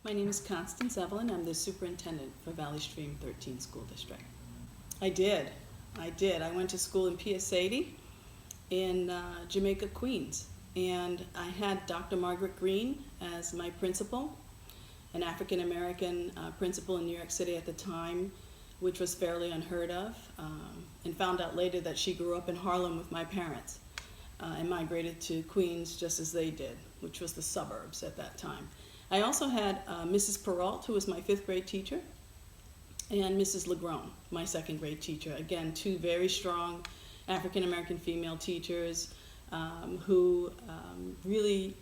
My name is Constance Evelyn. I'm the superintendent for Valley Stream 13 School District. I did. I went to school in Piacetti in Jamaica, Queens. And I had Dr. Margaret Green as my principal, an African-American principal in New York City at the time, which was fairly unheard of, and found out later that she grew up in Harlem with my parents and migrated to Queens just as they did, which was the suburbs at that time. I also had Mrs. Perrault, who was my 5th grade teacher, and Mrs. Legrone, my 2nd grade teacher. Again, 2 very strong African-American female teachers who really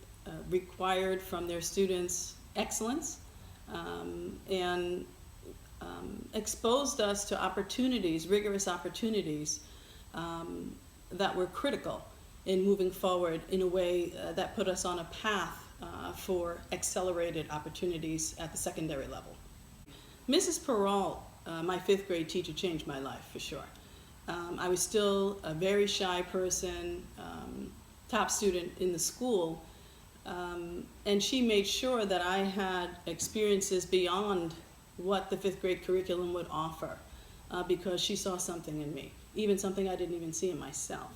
required from their students excellence and exposed us to opportunities, rigorous opportunities that were critical in moving forward in a way that put us on a path for accelerated opportunities at the secondary level. Mrs. Perrault, my 5th grade teacher, changed my life for sure. I was still a very shy person, top student in the school, and she made sure that I had experiences beyond what the 5th grade curriculum would offer because she saw something in me, even something I didn't even see in myself.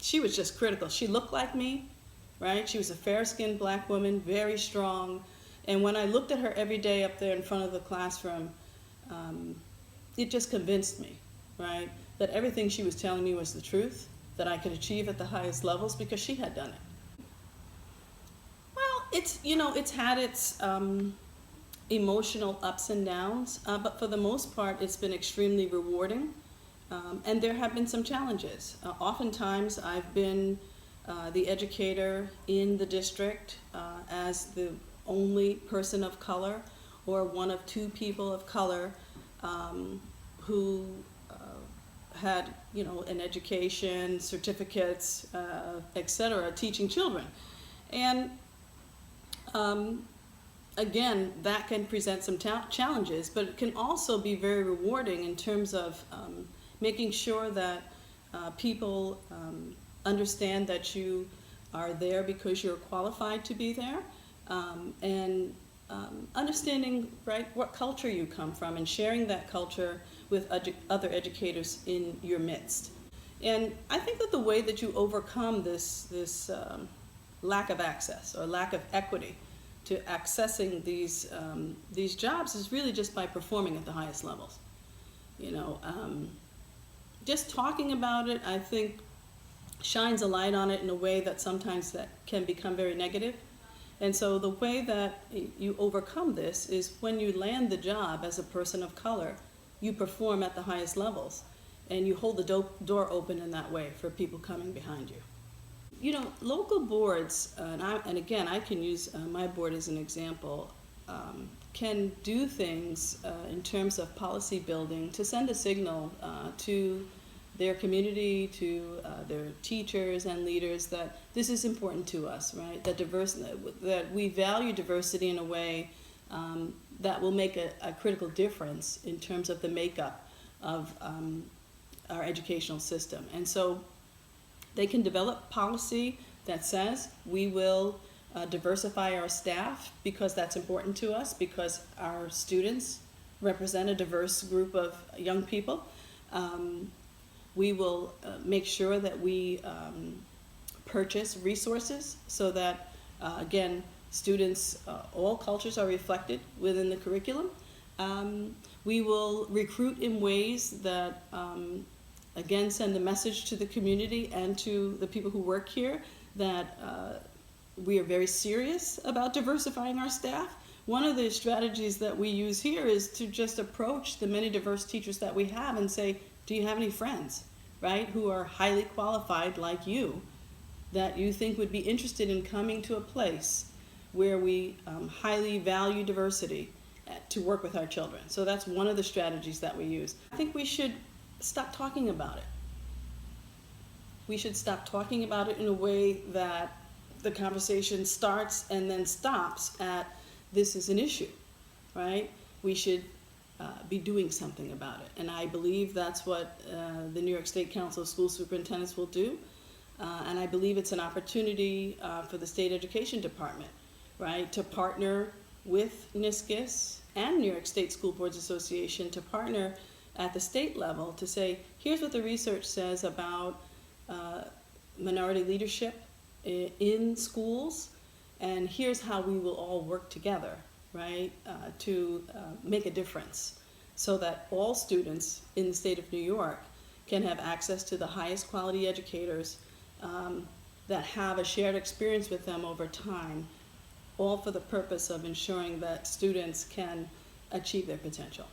She was just critical. She looked like me, right? She was a fair-skinned black woman, very strong, and when I looked at her every day up there in front of the classroom, it just convinced me, right, that everything she was telling me was the truth, that I could achieve at the highest levels because she had done it. Well, it's had its emotional ups and downs, but for the most part, it's been extremely rewarding, and there have been some challenges. Oftentimes, I've been the educator in the district as the only person of color or one of 2 people of color who had, an education, certificates, etc., teaching children. And again, that can present some challenges, but it can also be very rewarding in terms of making sure that people understand that you are there because you're qualified to be there, and understanding, right, what culture you come from and sharing that culture with other educators in your midst. And I think that the way that you overcome this lack of access or lack of equity to accessing these jobs is really just by performing at the highest levels. Just talking about it, I think, shines a light on it in a way that sometimes that can become very negative. And so the way that you overcome this is when you land the job as a person of color, you perform at the highest levels and you hold the door open in that way for people coming behind you. Local boards, and again, I can use my board as an example, can do things in terms of policy building to send a signal to their community, to their teachers and leaders that this is important to us, right? That we value diversity in a way that will make a critical difference in terms of the makeup of our educational system. And so they can develop policy that says we will diversify our staff because that's important to us, because our students represent a diverse group of young people. We will make sure that we purchase resources so that, again, students, all cultures are reflected within the curriculum. We will recruit in ways that, again, send a message to the community and to the people who work here that we are very serious about diversifying our staff. One of the strategies that we use here is to just approach the many diverse teachers that we have and say, do you have any friends, right, who are highly qualified like you, that you think would be interested in coming to a place where we highly value diversity to work with our children? So that's one of the strategies that we use. I think we should stop talking about it. We should stop talking about it in a way that the conversation starts and then stops at this is an issue, right? We should be doing something about it. And I believe that's what the New York State Council of School Superintendents will do. And I believe it's an opportunity for the State Education Department, right, to partner with NISCUS and New York State School Boards Association to partner at the state level to say, here's what the research says about minority leadership in schools, and here's how we will all work together, right, to make a difference so that all students in the state of New York can have access to the highest quality educators that have a shared experience with them over time, all for the purpose of ensuring that students can achieve their potential.